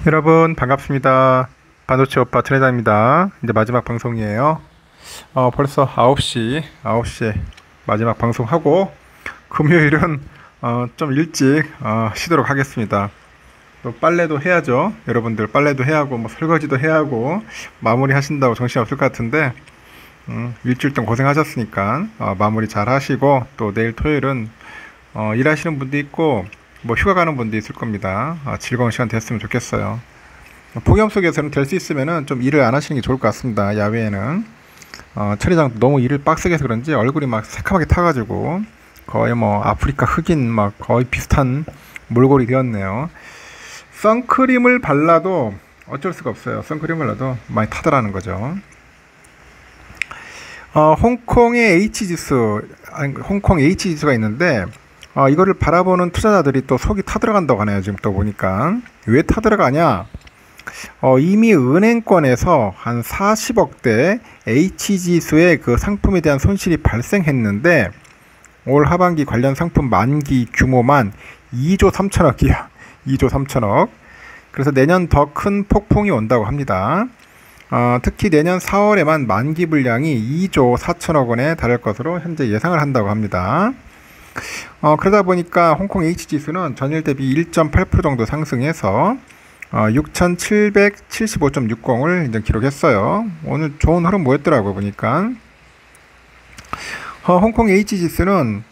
여러분 반갑습니다. 반도체 오빠 트레이더입니다. 이제 마지막 방송이에요. 벌써 9시에 마지막 방송하고 금요일은 좀 일찍 쉬도록 하겠습니다. 또 빨래도 해야죠. 여러분들 빨래도 해야 하고 뭐 설거지도 해야 하고 마무리 하신다고 정신 없을 것 같은데 일주일 동안 고생하셨으니까 마무리 잘 하시고 또 내일 토요일은 일하시는 분도 있고 뭐 휴가 가는 분도 있을 겁니다. 즐거운 시간 됐으면 좋겠어요. 폭염 속에서는 될 수 있으면은 좀 일을 안 하시는 게 좋을 것 같습니다. 야외에는 처리장 너무 일을 빡세게 해서 그런지 얼굴이 막 새카맣게 타가지고 거의 뭐 아프리카 흑인 막 거의 비슷한 몰골이 되었네요. 선크림을 발라도 어쩔 수가 없어요. 선크림을 발라도 많이 타더라는 거죠. 홍콩의 H지수, 홍콩 H지수가 있는데 이거를 바라보는 투자자들이 또 속이 타들어간다고 하네요. 지금 또 보니까 왜 타들어가냐? 이미 은행권에서 한 40억대 H지수의 그 상품에 대한 손실이 발생했는데 올 하반기 관련 상품 만기 규모만 2조 3천억이야. 2조 3천억. 그래서 내년 더 큰 폭풍이 온다고 합니다. 특히 내년 4월에만 만기 분량이 2조 4천억 원에 달할 것으로 현재 예상을 한다고 합니다. 그러다 보니까 홍콩 H지수는 전일 대비 1.8% 정도 상승해서 6,775.60을 이제 기록했어요. 오늘 좋은 흐름 뭐였더라고 보니까 홍콩 H지수는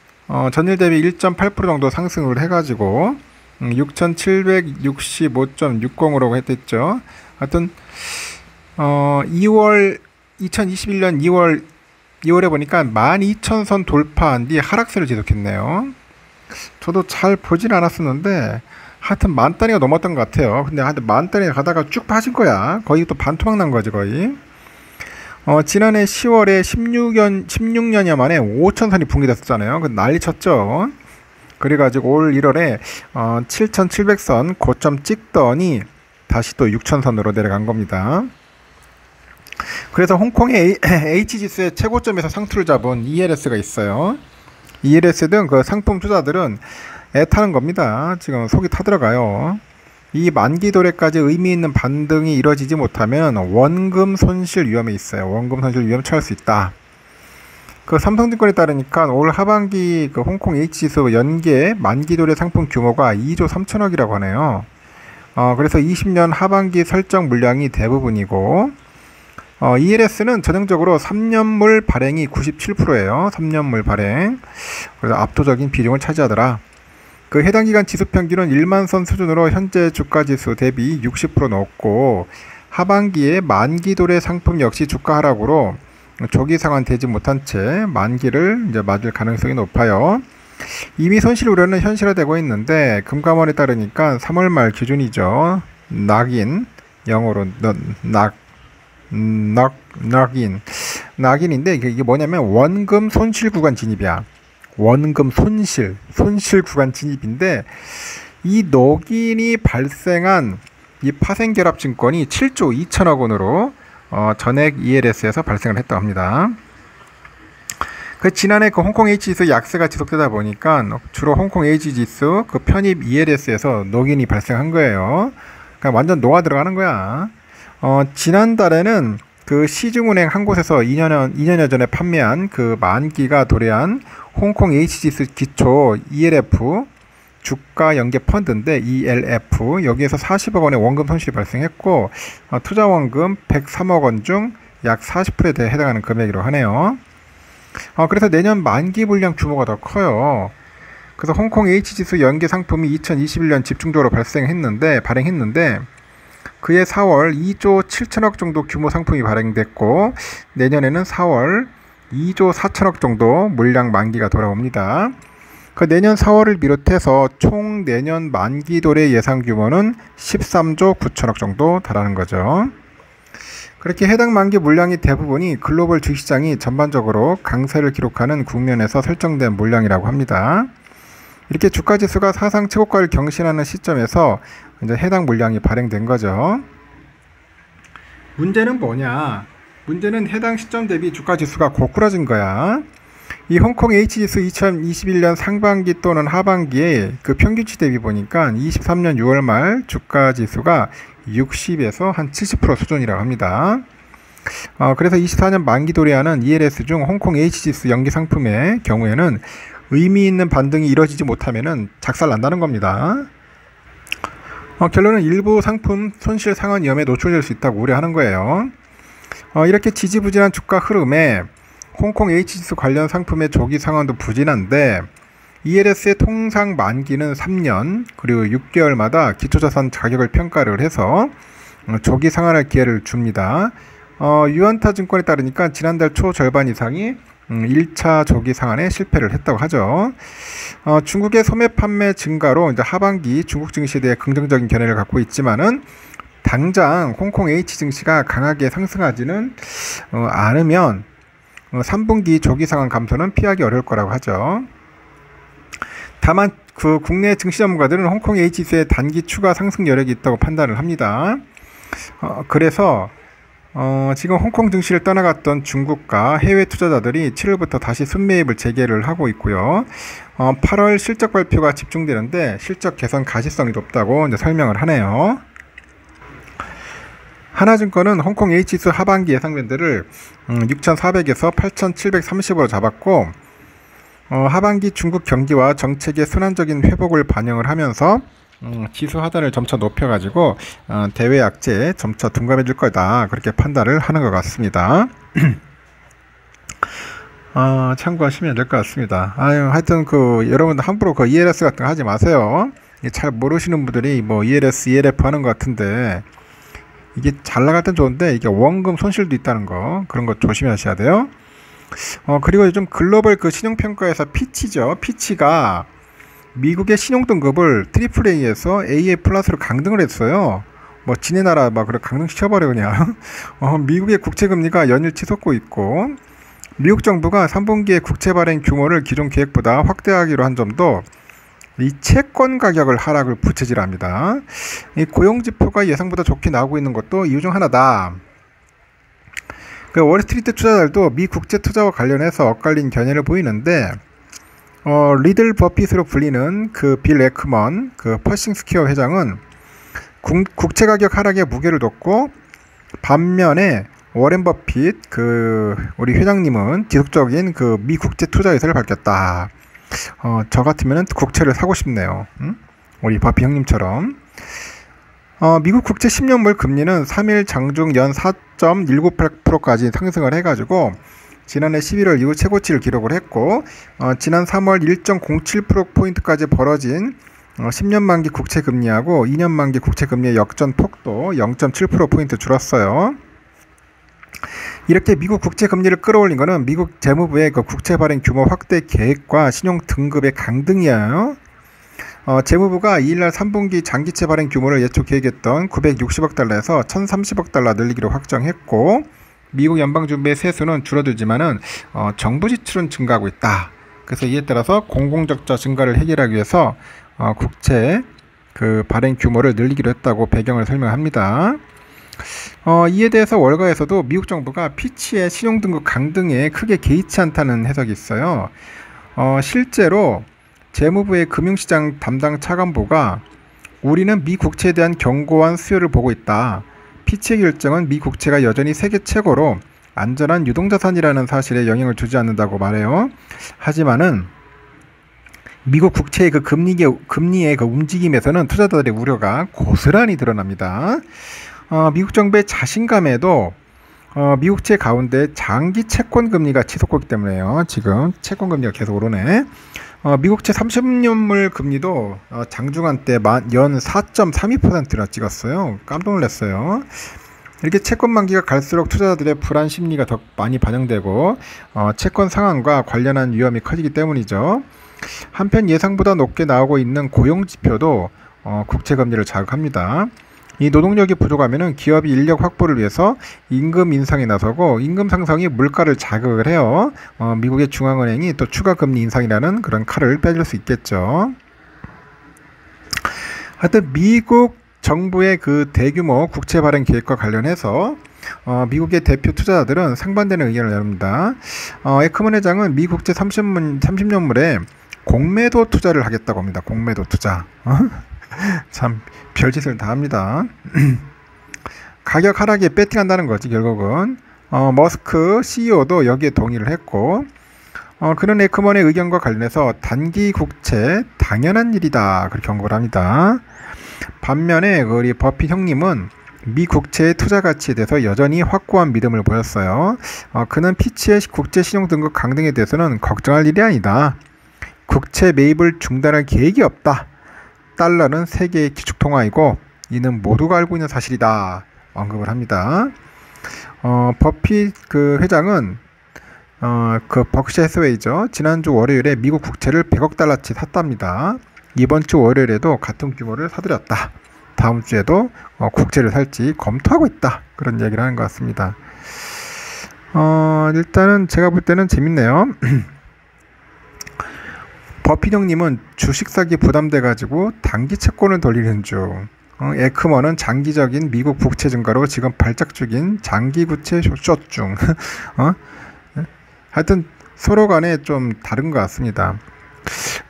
전일 대비 1.8% 정도 상승을 해가지고 6,765.60으로 했댔죠. 하여튼 2021년 2월에 보니까 12,000선 돌파한 뒤 하락세를 지속했네요. 저도 잘 보진 않았었는데 하여튼 만 단위가 넘었던 것 같아요. 근데 하여튼 만 단위 가다가 쭉 빠진 거야. 거의 또 반토막 난 거지 거의. 지난해 10월에 16년여 만에 5,000선이 붕괴됐었잖아요. 그 난리 쳤죠. 그래가지고 올 1월에 7,700선 고점 찍더니 다시 또 6,000선으로 내려간 겁니다. 그래서 홍콩의 H지수의 최고점에서 상투를 잡은 ELS가 있어요. ELS 등 그 상품 투자들은 애타는 겁니다. 지금 속이 타들어가요. 이 만기 도래까지 의미 있는 반등이 이뤄지지 못하면 원금 손실 위험에 있어요. 원금 손실 위험 처할 수 있다. 그 삼성증권에 따르니까 올 하반기 그 홍콩 H지수 연계 만기 도래 상품 규모가 2조 3천억이라고 하네요. 그래서 20년 하반기 설정 물량이 대부분이고 ELS는 전형적으로 3년물 발행이 97%예요. 3년물 발행. 그래서 압도적인 비중을 차지하더라. 그 해당 기간 지수 평균은 1만선 수준으로 현재 주가 지수 대비 60% 높고 하반기에 만기 도래 상품 역시 주가 하락으로 조기 상환되지 못한 채 만기를 이제 맞을 가능성이 높아요. 이미 손실 우려는 현실화되고 있는데 금감원에 따르니까 3월 말 기준이죠. 낙인 영어로 낙인인데 이게 뭐냐면 원금 손실 구간 진입이야. 원금 손실 구간 진입인데 이 녹인이 발생한 이 파생결합 증권이 7조 2천억 원으로 전액 ELS에서 발생을 했다고 합니다. 그 지난해 그 홍콩 H지수 약세가 지속되다 보니까 주로 홍콩 H지수 그 편입 ELS에서 녹인이 발생한 거예요. 그러니까 완전 녹아 들어가는 거야. 지난달에는 그 시중은행 한 곳에서 2년여 전에 판매한 그 만기가 도래한 홍콩 H지수 기초 ELF 주가 연계 펀드인데 ELF 여기에서 40억 원의 원금 손실이 발생했고 투자 원금 103억 원 중 약 40%에 대해 해당하는 금액이라고 하네요. 그래서 내년 만기 분량 규모가 더 커요. 그래서 홍콩 H지수 연계 상품이 2021년 집중적으로 발행했는데 그해 4월 2조 7천억 정도 규모 상품이 발행됐고 내년에는 4월 2조 4천억 정도 물량 만기가 돌아옵니다. 그 내년 4월을 비롯해서 총 내년 만기 도래 예상 규모는 13조 9천억 정도 달하는 거죠. 그렇게 해당 만기 물량이 대부분이 글로벌 주식시장이 전반적으로 강세를 기록하는 국면에서 설정된 물량이라고 합니다. 이렇게 주가지수가 사상 최고가를 경신하는 시점에서 이제 해당 물량이 발행된 거죠. 문제는 뭐냐? 문제는 해당 시점 대비 주가지수가 고꾸라진 거야. 이 홍콩 H지수 2021년 상반기 또는 하반기에 그 평균치 대비 보니까 23년 6월 말 주가지수가 60에서 한 70% 수준이라고 합니다. 그래서 24년 만기 도래하는 ELS 중 홍콩 H지수 연기 상품의 경우에는 의미 있는 반등이 이뤄지지 못하면 작살난다는 겁니다. 결론은 일부 상품 손실 상환 위험에 노출될 수 있다고 우려하는 거예요. 이렇게 지지부진한 주가 흐름에 홍콩 H지수 관련 상품의 조기 상환도 부진한데 ELS의 통상 만기는 3년 그리고 6개월마다 기초자산 가격을 평가를 해서 조기 상환할 기회를 줍니다. 유안타 증권에 따르니까 지난달 초 절반 이상이 1차 조기 상환에 실패를 했다고 하죠. 중국의 소매 판매 증가로 이제 하반기 중국 증시에 대해 긍정적인 견해를 갖고 있지만은 당장 홍콩 H 증시가 강하게 상승하지는 않으면 3분기 조기 상환 감소는 피하기 어려울 거라고 하죠. 다만 그 국내 증시 전문가들은 홍콩 H 지수의 단기 추가 상승 여력이 있다고 판단을 합니다. 그래서 지금 홍콩 증시를 떠나갔던 중국과 해외 투자자들이 7월부터 다시 순매입을 재개를 하고 있고요. 8월 실적 발표가 집중되는데 실적 개선 가시성이 높다고 이제 설명을 하네요. 하나증권은 홍콩 H지수 하반기 예상 밴드를 6,400에서 8,730으로 잡았고 하반기 중국 경기와 정책의 순환적인 회복을 반영을 하면서 지수 하단을 점차 높여가지고 대외 악재에 점차 둔감해질 거다 그렇게 판단을 하는 것 같습니다. 참고하시면 될 것 같습니다. 하여튼 여러분들 함부로 ELS 같은 거 하지 마세요. 잘 모르시는 분들이 뭐 ELS, ELF 하는 것 같은데 이게 잘 나갈 땐 좋은데 이게 원금 손실도 있다는 거 그런 거 조심하셔야 돼요. 그리고 요즘 글로벌 신용평가에서 피치죠. 피치가 미국의 신용등급을 AAA에서 AA 플러스로 강등을 했어요. 뭐 지네 나라 막 그래 강등시켜버려 그냥. 미국의 국채금리가 연일치 솟고 있고 미국 정부가 3분기에 국채 발행 규모를 기존 계획보다 확대하기로 한 점도 이 채권 가격을 하락을 부채질합니다. 이 고용지표가 예상보다 좋게 나오고 있는 것도 이유 중 하나다. 월스트리트 투자자들도 미 국채 투자와 관련해서 엇갈린 견해를 보이는데 리들 버핏으로 불리는 빌 에크먼 퍼싱 스퀘어 회장은 국채 가격 하락에 무게를 뒀고 반면에 워렌 버핏 우리 회장님은 지속적인 미 국채 투자 의사를 밝혔다. 저 같으면 국채를 사고 싶네요. 우리 버핏 형님처럼. 미국 국채 10년물 금리는 3일 장중 연 4.198%까지 상승을 해가지고 지난해 11월 이후 최고치를 기록을 했고 지난 3월 1.07%포인트까지 벌어진 10년 만기 국채 금리하고 2년 만기 국채 금리의 역전 폭도 0.7%포인트 줄었어요. 이렇게 미국 국채 금리를 끌어올린 것은 미국 재무부의 국채 발행 규모 확대 계획과 신용 등급의 강등이에요. 재무부가 2일날 3분기 장기채 발행 규모를 예초 계획했던 960억 달러에서 1030억 달러 늘리기로 확정했고 미국 연방준비의 세수는 줄어들지만은 정부 지출은 증가하고 있다. 그래서 이에 따라서 공공적자 증가를 해결하기 위해서 국채 발행 규모를 늘리기로 했다고 배경을 설명합니다. 이에 대해서 월가에서도 미국 정부가 피치의 신용등급 강등에 크게 개의치 않다는 해석이 있어요. 실제로 재무부의 금융시장 담당 차관보가 우리는 미 국채에 대한 견고한 수요를 보고 있다. 피치의 결정은 미 국채가 여전히 세계 최고로 안전한 유동자산이라는 사실에 영향을 주지 않는다고 말해요. 하지만은 미국 국채의 금리의 움직임에서는 투자자들의 우려가 고스란히 드러납니다. 미국 정부의 자신감에도 미국채 가운데 장기 채권 금리가 치솟고 있기 때문에요. 지금 채권 금리가 계속 오르네. 미국채 30년물 금리도 장중한 때 연 4.32%나 찍었어요. 깜짝 놀랐어요. 이렇게 채권 만기가 갈수록 투자자들의 불안 심리가 더 많이 반영되고 채권 상황과 관련한 위험이 커지기 때문이죠. 한편 예상보다 높게 나오고 있는 고용지표도 국채 금리를 자극합니다. 이 노동력이 부족하면 기업이 인력 확보를 위해서 임금 인상에 나서고 임금 상승이 물가를 자극을 해요. 미국의 중앙은행이 또 추가 금리 인상이라는 그런 칼을 빼줄 수 있겠죠. 하여튼 미국 정부의 대규모 국채 발행 계획과 관련해서 미국의 대표 투자자들은 상반되는 의견을 내놓습니다. 에크먼 회장은 미 국채 30년물에 공매도 투자를 하겠다고 합니다. 공매도 투자. 참 별짓을 다 합니다. 가격 하락에 배팅한다는 거지 결국은. 머스크 CEO도 여기에 동의를 했고, 그는 에크먼의 의견과 관련해서 단기 국채 당연한 일이다 그렇게 언급을 합니다. 반면에 우리 버핏 형님은 미 국채의 투자 가치에 대해서 여전히 확고한 믿음을 보였어요. 그는 피치의 국제 신용 등급 강등에 대해서는 걱정할 일이 아니다. 국채 매입을 중단할 계획이 없다. 달러는 세계의 기축통화이고 이는 모두가 알고 있는 사실이다 언급을 합니다. 버핏 그 회장은 그 버크셔 해서웨이죠. 지난주 월요일에 미국 국채를 100억 달러치 샀답니다. 이번 주 월요일에도 같은 규모를 사들였다. 다음 주에도 국채를 살지 검토하고 있다. 그런 얘기를 하는 것 같습니다. 일단은 제가 볼 때는 재밌네요. 버핏 형님은 주식 사기 부담돼가지고 단기 채권을 돌리는 중. 에크먼은 장기적인 미국 국채 증가로 지금 발작 중인 장기 국채 숏 중. 하여튼 서로 간에 좀 다른 것 같습니다.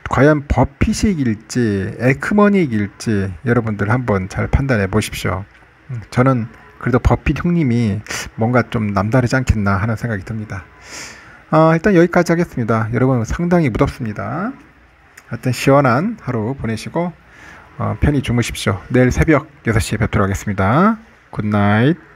과연 버핏이 이길지 에크먼이 이길지 여러분들 한번 잘 판단해 보십시오. 저는 그래도 버핏 형님이 뭔가 좀 남다르지 않겠나 하는 생각이 듭니다. 일단 여기까지 하겠습니다. 여러분 상당히 무덥습니다. 하여튼 시원한 하루 보내시고 편히 주무십시오. 내일 새벽 6시에 뵙도록 하겠습니다. 굿나잇.